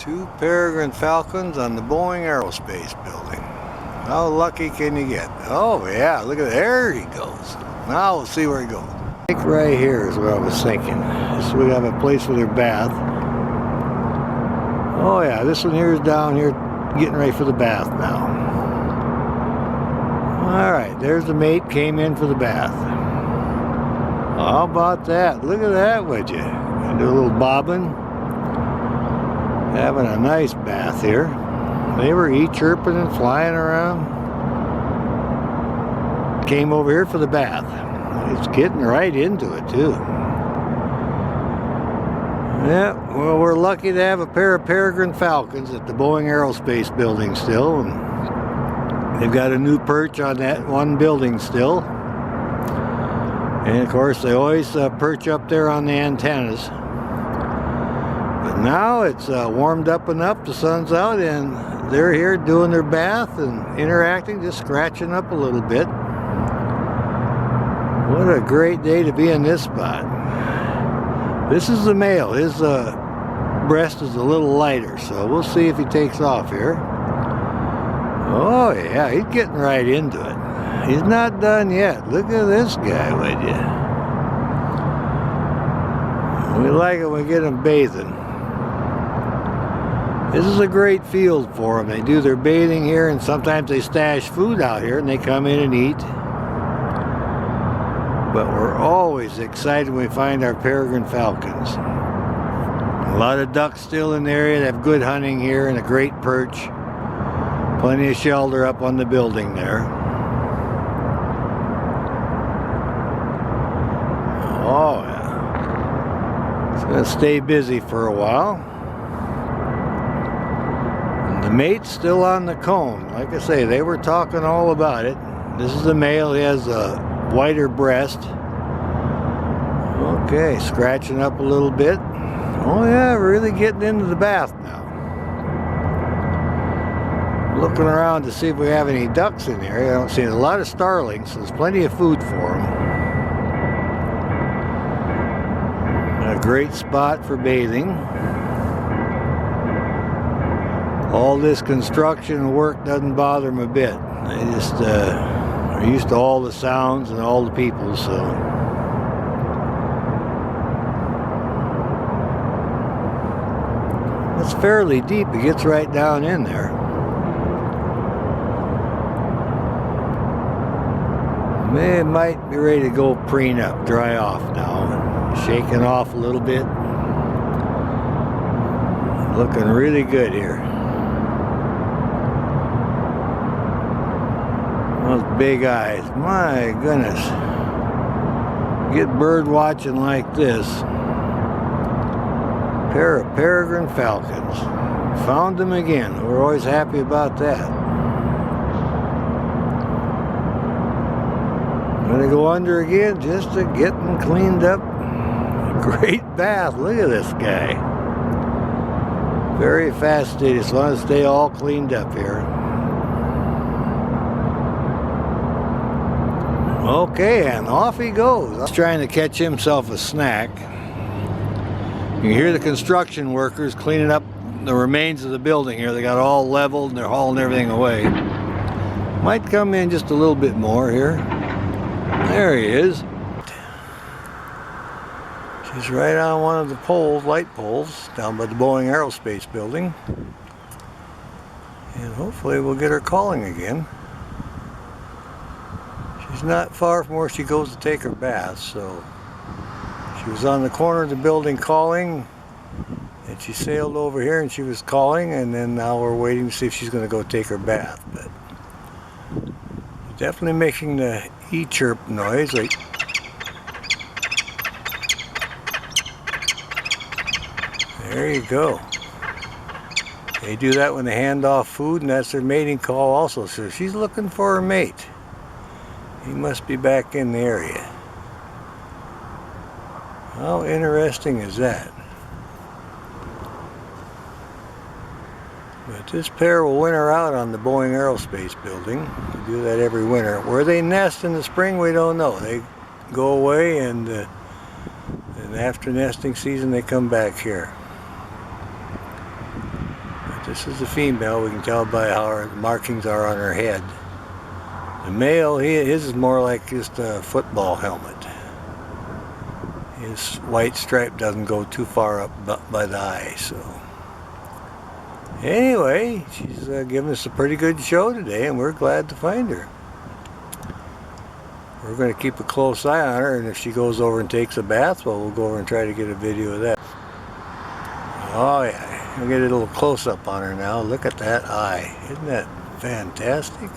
Two Peregrine Falcons on the Boeing Aerospace building. How lucky can you get? Oh yeah, look at there he goes. Now we'll see where he goes. I think right here is what I was thinking. So we have a place for their bath. Oh yeah, this one here is down here getting ready for the bath now. Alright, there's the mate, came in for the bath. How about that? Look at that, would you? Do a little bobbing. Having a nice bath here. They were chirping and flying around. Came over here for the bath. It's getting right into it too. Yeah, well, we're lucky to have a pair of Peregrine Falcons at the Boeing Aerospace building still. And they've got a new perch on that one building still. And of course they always perch up there on the antennas. But now it's warmed up enough, the sun's out, and they're here doing their bath and interacting, just scratching up a little bit. What a great day to be in this spot. This is the male. His breast is a little lighter, so we'll see if he takes off here. Oh yeah, he's getting right into it. He's not done yet. Look at this guy, would you? We like it when we get him bathing. This is a great field for them. They do their bathing here, and sometimes they stash food out here and they come in and eat. But we're always excited when we find our Peregrine Falcons. A lot of ducks still in the area. They have good hunting here and a great perch. Plenty of shelter up on the building there. Oh yeah. It's going to stay busy for a while. The mate's still on the cone. Like I say, they were talking all about it. This is the male. He has a whiter breast. Okay, scratching up a little bit. Oh yeah, really getting into the bath now. Looking around to see if we have any ducks in here. I don't see a lot of starlings, so there's plenty of food for them. A great spot for bathing. All this construction work doesn't bother them a bit. They just are used to all the sounds and all the people, so. It's fairly deep. It gets right down in there. They might be ready to go preen up, dry off now. Shaking off a little bit. Looking really good here. Those big eyes, my goodness. Get bird watching like this. Pair of Peregrine Falcons. Found them again. We're always happy about that. Gonna go under again just to get them cleaned up. Great bath. Look at this guy. Very fastidious. Want to stay all cleaned up here. Okay, and off he goes. He's trying to catch himself a snack. You can hear the construction workers cleaning up the remains of the building here. They got all leveled and they're hauling everything away. Might come in just a little bit more here. There he is. She's right on one of the poles, light poles, down by the Boeing Aerospace building. And hopefully we'll get her calling again. She's not far from where she goes to take her bath, so she was on the corner of the building calling, and she sailed over here and she was calling, and then now we're waiting to see if she's going to go take her bath. But definitely making the chirp noise. Like, there you go. They do that when they hand off food, and that's their mating call also. So she's looking for her mate. He must be back in the area. How interesting is that? But this pair will winter out on the Boeing Aerospace building. They do that every winter. Where they nest in the spring, we don't know. They go away, and after nesting season, they come back here. This is the female. We can tell by how her markings are on her head. The male, his is more like just a football helmet. His white stripe doesn't go too far up by the eye, so. Anyway, she's giving us a pretty good show today, and we're glad to find her. We're going to keep a close eye on her, and if she goes over and takes a bath, well, we'll go over and try to get a video of that. Oh yeah, we'll get a little close-up on her now. Look at that eye. Isn't that fantastic?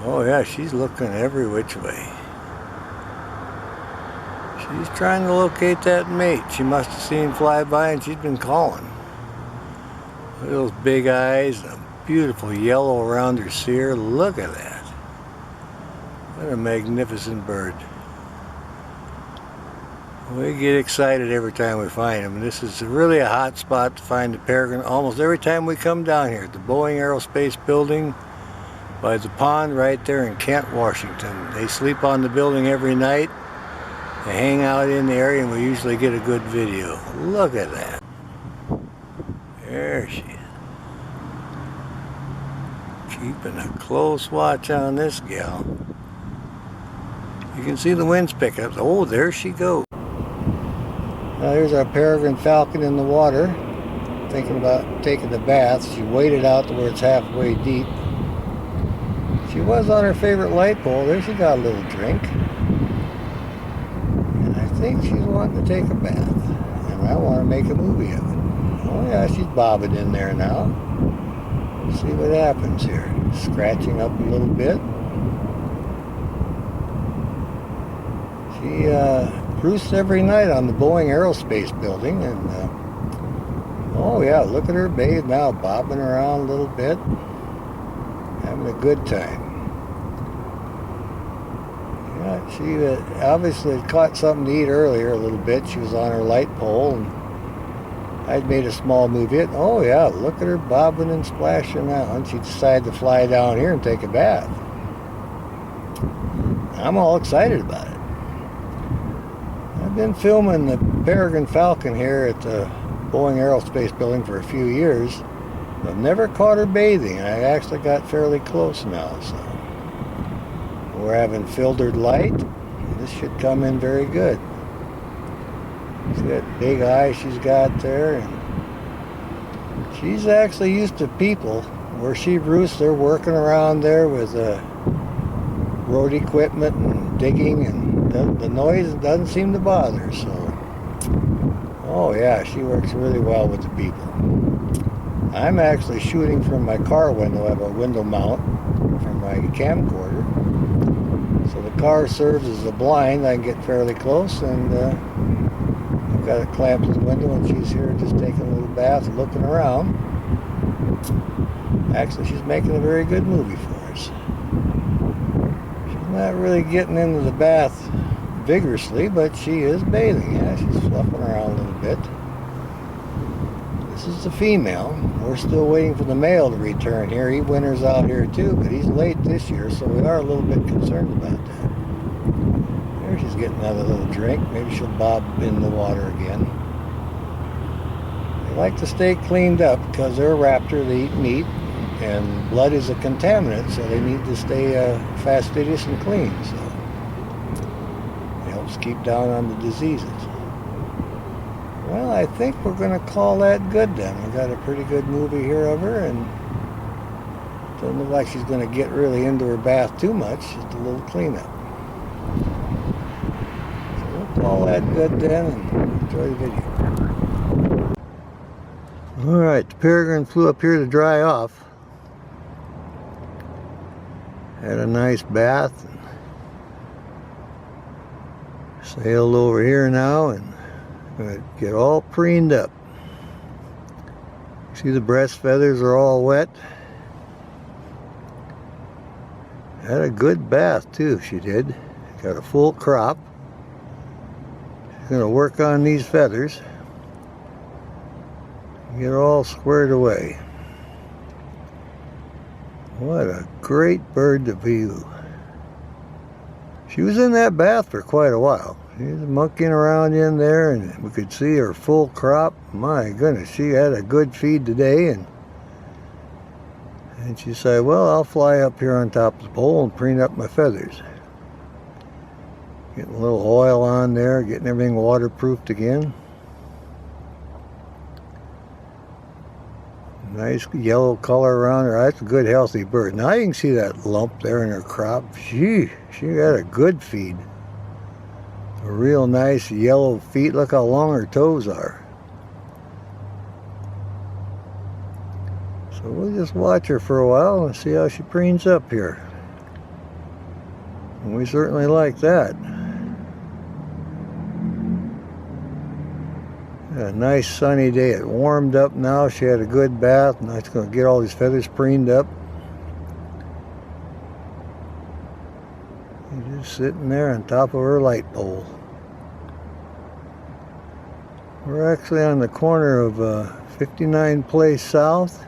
Oh yeah, she's looking every which way. She's trying to locate that mate. She must have seen fly by and she's been calling. Look at those big eyes, a beautiful yellow around her cere. Look at that. What a magnificent bird. We get excited every time we find them. This is really a hot spot to find the peregrine. Almost every time we come down here at the Boeing Aerospace Building by the pond right there in Kent, Washington. They sleep on the building every night. They hang out in the area and we usually get a good video. Look at that. There she is. Keeping a close watch on this gal. You can see the winds pick up. Oh, there she goes. Now there's our peregrine falcon in the water, thinking about taking the bath. She waded out to where it's halfway deep. She was on her favorite light pole. There she got a little drink. And I think she's wanting to take a bath. And I want to make a movie of it. Oh yeah, she's bobbing in there now. Let's see what happens here. Scratching up a little bit. She roosts every night on the Boeing Aerospace Building, and oh yeah, look at her bathe now, bobbing around a little bit, having a good time. Yeah, she obviously had caught something to eat earlier a little bit. She was on her light pole, and I'd made a small movie. Oh yeah, look at her bobbing and splashing now, and she decided to fly down here and take a bath. I'm all excited about it. I've been filming the Peregrine Falcon here at the Boeing Aerospace Building for a few years. I've never caught her bathing. I actually got fairly close now, so we're having filtered light. This should come in very good. See that big eye she's got there, and she's actually used to people. Where she roosts, they're working around there with road equipment and digging, and the noise doesn't seem to bother her, so. Oh yeah, she works really well with the people. I'm actually shooting from my car window. I have a window mount from my camcorder. So the car serves as a blind. I can get fairly close, and I've got it clamped to the window, and she's here just taking a little bath, looking around. Actually, she's making a very good movie for us. She's not really getting into the bath vigorously, but she is bathing. Yeah, she's fluffing around a little bit. This is the female. We're still waiting for the male to return here. He winters out here too, but he's late this year, so we are a little bit concerned about that. There she's getting another little drink. Maybe she'll bob in the water again. They like to stay cleaned up because they're a raptor. They eat meat, and blood is a contaminant, so they need to stay fastidious and clean. So keep down on the diseases. Well, I think we're going to call that good then. We got a pretty good movie here of her, and doesn't look like she's going to get really into her bath too much. Just a little cleanup. So we'll call that good then, and enjoy the video. Alright, the peregrine flew up here to dry off. Had a nice bath. Sailed over here now and gonna get all preened up. See the breast feathers are all wet. Had a good bath too, she did. Got a full crop. She's gonna work on these feathers. Get it all squared away. What a great bird to view. She was in that bath for quite a while. She's monkeying around in there, and we could see her full crop. My goodness, she had a good feed today, and she said, well, I'll fly up here on top of the pole and preen up my feathers. Getting a little oil on there, getting everything waterproofed again. Nice yellow color around her. That's a good healthy bird. Now you can see that lump there in her crop. She got a good feed. A real nice yellow feet. Look how long her toes are. So we'll just watch her for a while and see how she preens up here. And we certainly like that. A nice sunny day. It warmed up now. She had a good bath. Now it's going to get all these feathers preened up. She's just sitting there on top of her light pole. We're actually on the corner of 59 Place South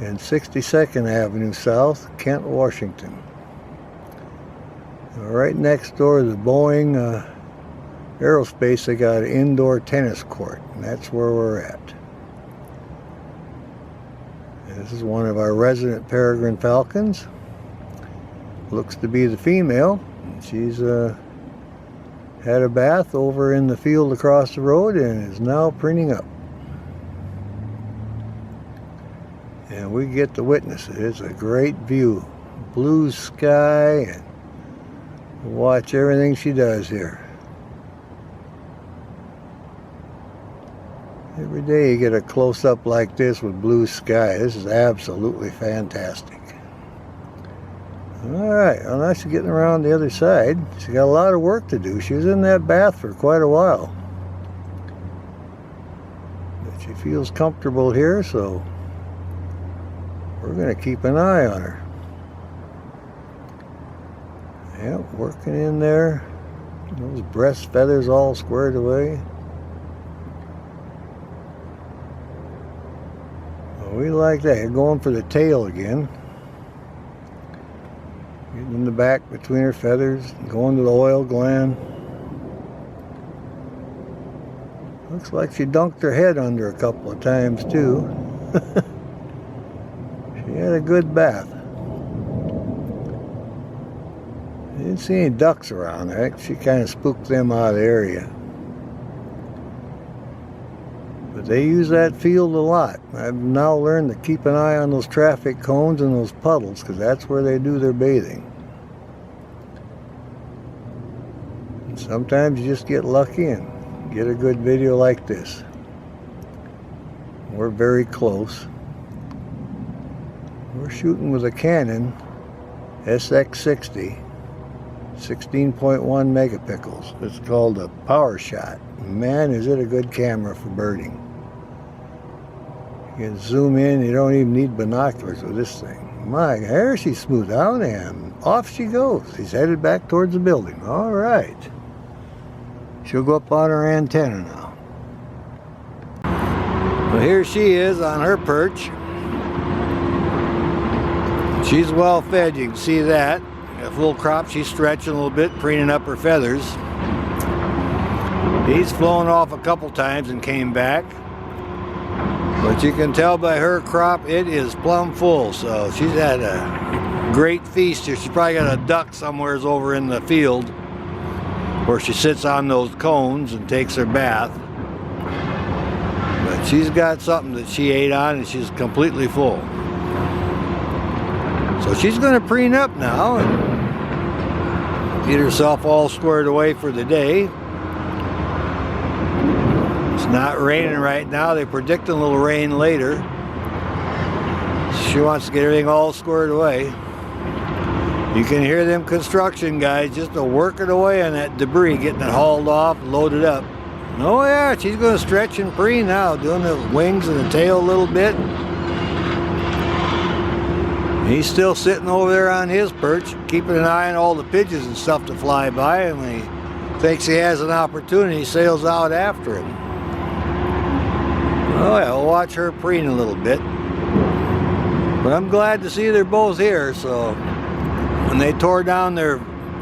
and 62nd Avenue South, Kent, Washington. Right next door to the Boeing Aerospace, they got an indoor tennis court, and that's where we're at. And this is one of our resident Peregrine Falcons. Looks to be the female. She's had a bath over in the field across the road and is now preening up. And we get to witness it. It's a great view. Blue sky, and watch everything she does here. Every day you get a close-up like this with blue sky. This is absolutely fantastic. Alright, well, now she's getting around the other side. She got a lot of work to do. She was in that bath for quite a while. But she feels comfortable here, so we're going to keep an eye on her. Yep, working in there. Those breast feathers all squared away. We like that. You're going for the tail again. Getting in the back between her feathers, going to the oil gland. Looks like she dunked her head under a couple of times too. She had a good bath. I didn't see any ducks around there. She kind of spooked them out of the area. But they use that field a lot. I've now learned to keep an eye on those traffic cones and those puddles, because that's where they do their bathing. And sometimes you just get lucky and get a good video like this. We're very close. We're shooting with a Canon SX60, 16.1 megapixels. It's called a power shot. Man, is it a good camera for birding. You can zoom in, you don't even need binoculars with this thing. My, there she's smooth out, and off she goes. She's headed back towards the building. All right. She'll go up on her antenna now. Well, here she is on her perch. She's well fed, you can see that. Got full crop, she's stretching a little bit, preening up her feathers. He's flown off a couple times and came back. But you can tell by her crop, it is plumb full. So she's had a great feast here. She's probably got a duck somewhere over in the field where she sits on those cones and takes her bath. But she's got something that she ate on, and she's completely full. So she's going to preen up now and get herself all squared away for the day. It's not raining right now. They're predicting a little rain later. She wants to get everything all squared away. You can hear them construction guys just working away on that debris, getting it hauled off, loaded up. Oh yeah, she's going to stretch and preen now, doing the wings and the tail a little bit. He's still sitting over there on his perch, keeping an eye on all the pigeons and stuff to fly by, and when he thinks he has an opportunity, he sails out after him. Oh yeah, we'll watch her preen a little bit. But I'm glad to see they're both here. So when they tore down their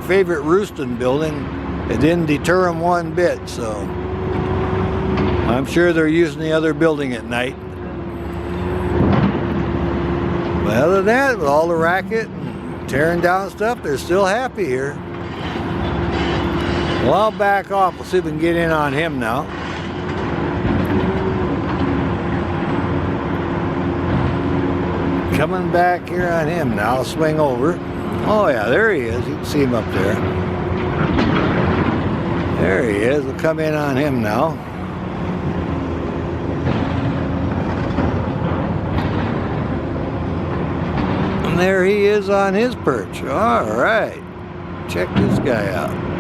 favorite roosting building, It didn't deter them one bit, so I'm sure they're using the other building at night. But other than that, with all the racket and tearing down stuff, they're still happy here. Well, I'll back off. We'll see if we can get in on him now. Coming back here on him now. I'll swing over. Oh yeah, there he is. You can see him up there. There he is. We'll come in on him now. And there he is on his perch. All right. Check this guy out.